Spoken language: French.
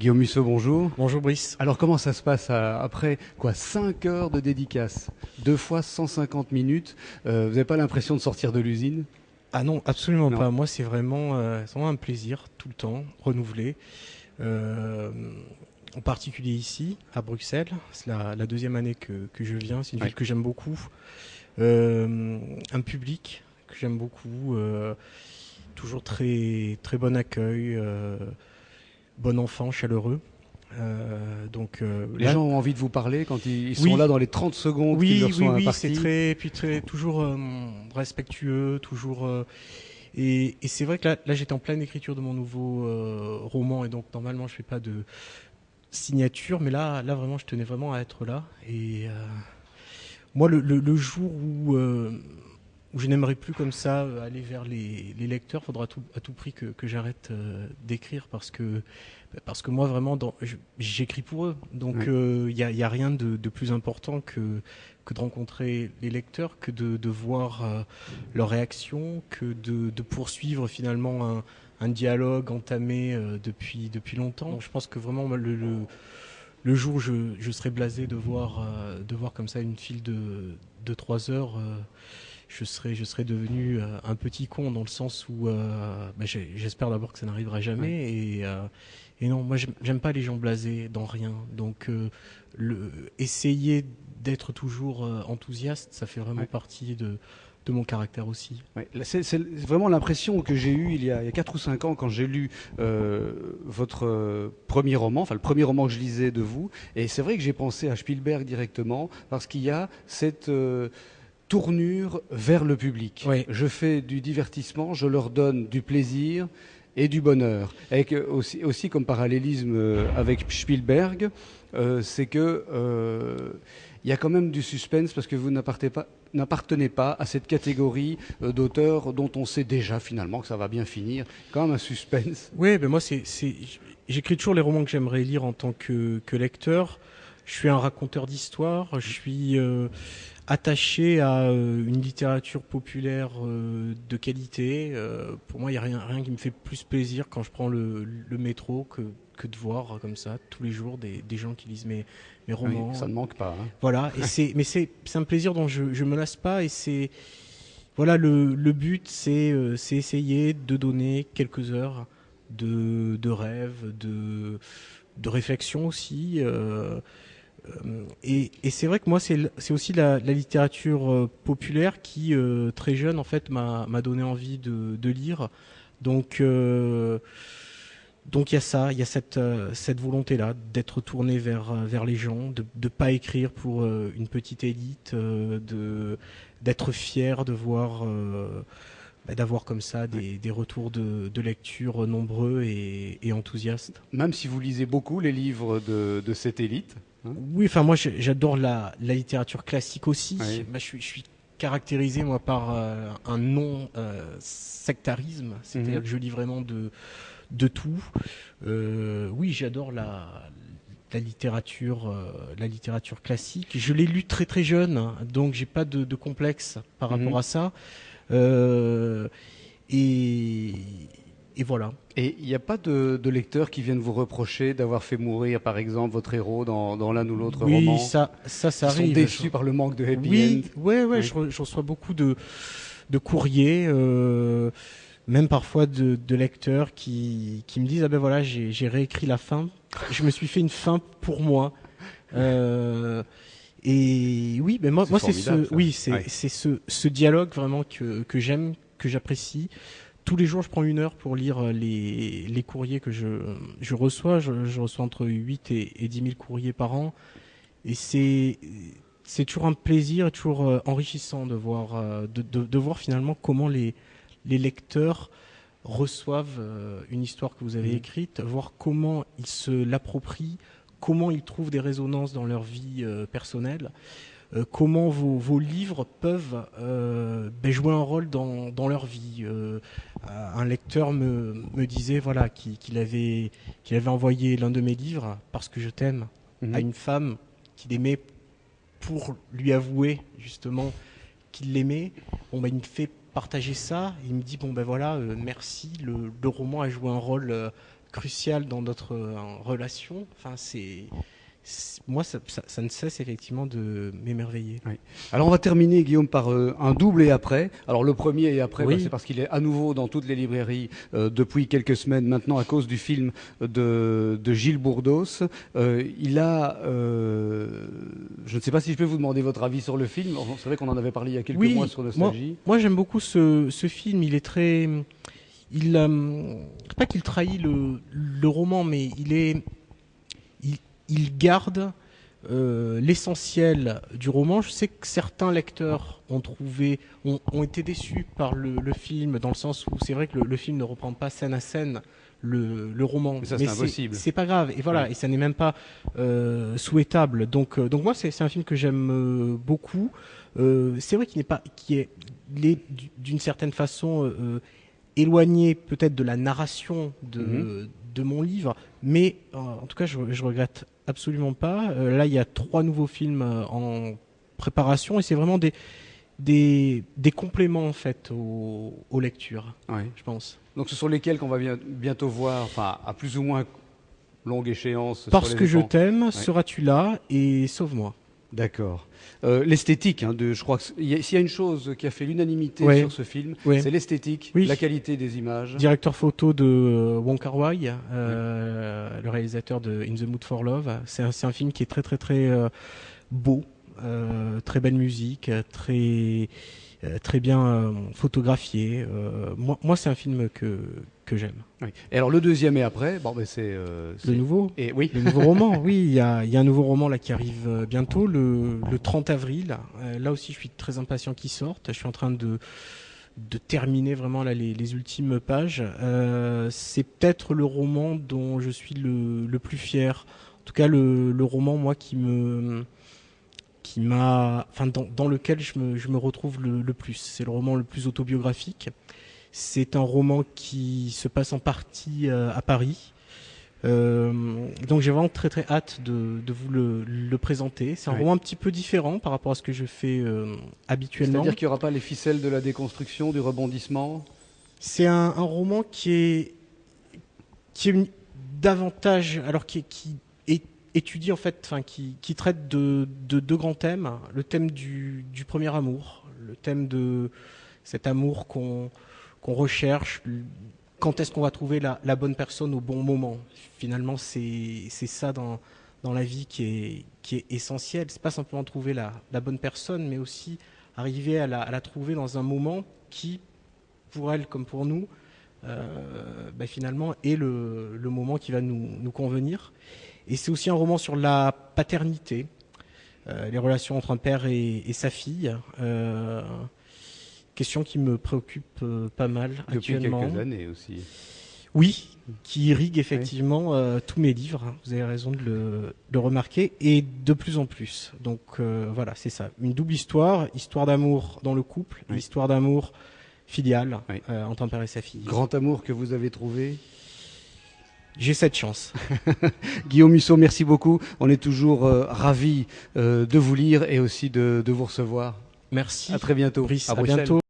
Guillaume Musso, bonjour. Bonjour Brice. Alors comment ça se passe après quoi 5 heures de dédicace, 2 fois 150 minutes, vous n'avez pas l'impression de sortir de l'usine? Ah non, absolument Non. pas. Moi, c'est vraiment un plaisir tout le temps, renouvelé. Euh, En particulier ici, à Bruxelles. C'est la deuxième année que je viens. C'est une ville que j'aime beaucoup. Un public que j'aime beaucoup. Toujours très, très bon accueil. Bon enfant, chaleureux. Les Là, gens ont envie de vous parler quand ils sont oui, là dans les 30 secondes qui oui, leur oui, sont oui, imparties. puis très, toujours respectueux, toujours. Et c'est vrai que là, j'étais en pleine écriture de mon nouveau roman, et donc normalement, je fais pas de signature, mais là, vraiment, je tenais vraiment à être là. Et moi, le jour où je n'aimerais plus comme ça aller vers les lecteurs, faudra à tout prix que j'arrête d'écrire parce que moi vraiment j'écris pour eux, donc Oui. y a rien de plus important que de rencontrer les lecteurs, que de voir leurs réactions, que de poursuivre finalement un dialogue entamé depuis longtemps. Donc je pense que vraiment le jour où je serai blasé de voir comme ça une file de 3 heures, je serais devenu un petit con, dans le sens où j'espère d'abord que ça n'arrivera jamais. Ouais. Et non, moi j'aime pas les gens blasés dans rien. Donc essayer d'être toujours enthousiaste, ça fait vraiment Ouais. partie de mon caractère aussi. Ouais. Là, c'est vraiment l'impression que j'ai eue il y a 4 ou 5 ans quand j'ai lu votre premier roman, enfin le premier roman que je lisais de vous. Et c'est vrai que j'ai pensé à Spielberg directement parce qu'il y a cette tournure vers le public. Oui, Je fais du divertissement, je leur donne du plaisir et du bonheur. Avec aussi comme parallélisme avec Spielberg, c'est que il y a quand même du suspense parce que vous n'appartenez pas à cette catégorie d'auteurs dont on sait déjà finalement que ça va bien finir. Quand même un suspense. ouais, ben moi j'écris toujours les romans que j'aimerais lire en tant que lecteur. Je suis un raconteur d'histoire. Je suis attaché à une littérature populaire de qualité. Pour moi, il n'y a rien qui me fait plus plaisir quand je prends le métro que de voir comme ça tous les jours des gens qui lisent mes Oui, romans. ça ne manque pas. Hein. Voilà, mais c'est un plaisir dont je me lasse pas, et c'est voilà, le but, c'est essayer de donner quelques heures de rêve, de réflexion aussi. Et c'est vrai que moi, c'est aussi la littérature populaire qui, très jeune, en fait, m'a donné envie de lire. Donc, euh, donc il y a ça, il y a cette volonté-là d'être tourné vers les gens, de ne pas écrire pour une petite élite, d'être fier de voir, d'avoir comme ça Ouais. des retours de lecture nombreux et enthousiastes. Même si vous lisez beaucoup les livres de cette élite. Hein. Oui, enfin moi j'adore la littérature classique aussi. Oui. Bah, je suis caractérisé moi par un non sectarisme, c'est-à-dire Mhm. que je lis vraiment de tout. Oui, j'adore la littérature classique. Je l'ai lu très très jeune, hein, donc j'ai pas de complexe par rapport Mhm. à ça. Euh, et, et voilà. Et il n'y a pas de lecteurs qui viennent vous reprocher d'avoir fait mourir, par exemple, votre héros dans l'un ou l'autre Oui, roman, ça qui sont arrive. déçus par le manque de happy end. Oui, ouais, Oui. je reçois beaucoup de courriers, même parfois de lecteurs qui me disent ah ben voilà, j'ai réécrit la fin, je me suis fait une fin pour moi. Euh, et oui, ben C'est moi c'est formidable, ça. Oui. c'est ce dialogue vraiment que j'aime, que j'apprécie. Tous les jours, je prends 1 heure pour lire les courriers que je reçois. Je reçois entre 8 et 10 000 courriers par an. Et c'est toujours un plaisir et toujours enrichissant de voir, de voir finalement comment les lecteurs reçoivent une histoire que vous avez Mhm. écrite, voir comment ils se l'approprient, comment ils trouvent des résonances dans leur vie personnelle, comment vos livres peuvent jouer un rôle dans leur vie. Un lecteur me disait voilà, qu'il avait envoyé l'un de mes livres, Parce que je t'aime, à Mhm. une femme qu'il aimait, pour lui avouer justement qu'il l'aimait. Bon, il me fait partager ça. Il me dit bon ben voilà, merci. Le roman a joué un rôle crucial dans notre relation. Enfin, moi, ça ne cesse effectivement de m'émerveiller. Oui. Alors on va terminer, Guillaume, par un double et après. Alors le premier et après, Oui. c'est parce qu'il est à nouveau dans toutes les librairies depuis quelques semaines maintenant à cause du film de Gilles Bourdos. Il a, je ne sais pas si je peux vous demander votre avis sur le film. C'est vrai qu'on en avait parlé il y a quelques mois sur Nostalgie. Moi j'aime beaucoup ce film. Il est très, pas qu'il trahit le roman, mais il garde l'essentiel du roman. Je sais que certains lecteurs ont été déçus par le film, dans le sens où c'est vrai que le film ne reprend pas scène à scène le roman. Mais ça, c'est impossible. C'est pas grave. Et voilà, Oui. et ça n'est même pas souhaitable. Donc moi, c'est un film que j'aime beaucoup. C'est vrai qu'il est d'une certaine façon éloigné peut-être de la narration de mon livre, mais en tout cas, je regrette absolument pas. Là, il y a 3 nouveaux films en préparation et c'est vraiment des compléments en fait aux lectures, Oui. je pense. Donc ce sont lesquels qu'on va bientôt voir, enfin à plus ou moins longue échéance. Parce sur que les je écrans. t'aime, Ouais. seras-tu là et sauve-moi. D'accord. L'esthétique, je crois que s'il y a une chose qui a fait l'unanimité Ouais. sur ce film, Ouais. c'est l'esthétique, Oui. la qualité des images. Directeur photo de Wong Kar-wai, le réalisateur de In the Mood for Love. C'est un film qui est très très très beau, très belle musique, très bien photographié. Moi, c'est un film que j'aime. Oui. Et alors le deuxième et après, c'est Le nouveau. Et oui. Le nouveau roman, oui, il y a un nouveau roman là qui arrive bientôt, le 30 avril. Là aussi, je suis très impatient qu'il sorte. Je suis en train de terminer vraiment là, les ultimes pages. C'est peut-être le roman dont je suis le plus fier. En tout cas, le roman, moi, dans lequel je me retrouve le plus. C'est le roman le plus autobiographique. C'est un roman qui se passe en partie à Paris. Donc j'ai vraiment très très hâte de vous le présenter. C'est un roman un petit peu différent par rapport à ce que je fais habituellement. C'est-à-dire qu'il n'y aura pas les ficelles de la déconstruction, du rebondissement. C'est un roman qui est davantage, alors qui est étudie en fait, enfin qui traite de 2 grands thèmes. Le thème du premier amour, le thème de cet amour qu'on recherche. Quand est-ce qu'on va trouver la bonne personne au bon moment? Finalement, c'est ça dans la vie qui est essentiel. C'est pas simplement trouver la bonne personne, mais aussi arriver à la trouver dans un moment qui, pour elle comme pour nous, finalement est le moment qui va nous convenir. Et c'est aussi un roman sur la paternité, les relations entre un père et sa fille. Question qui me préoccupe pas mal actuellement. Depuis quelques années aussi. Oui, qui irrigue effectivement tous mes livres. Vous avez raison de le remarquer, et de plus en plus. Donc voilà, c'est ça. Une double histoire d'amour dans le couple, histoire d'amour filiale entre un père et sa fille. Grand amour que vous avez trouvé. J'ai cette chance. Guillaume Musso, merci beaucoup. On est toujours ravis de vous lire et aussi de vous recevoir. Merci. À très bientôt. Brice, à bientôt.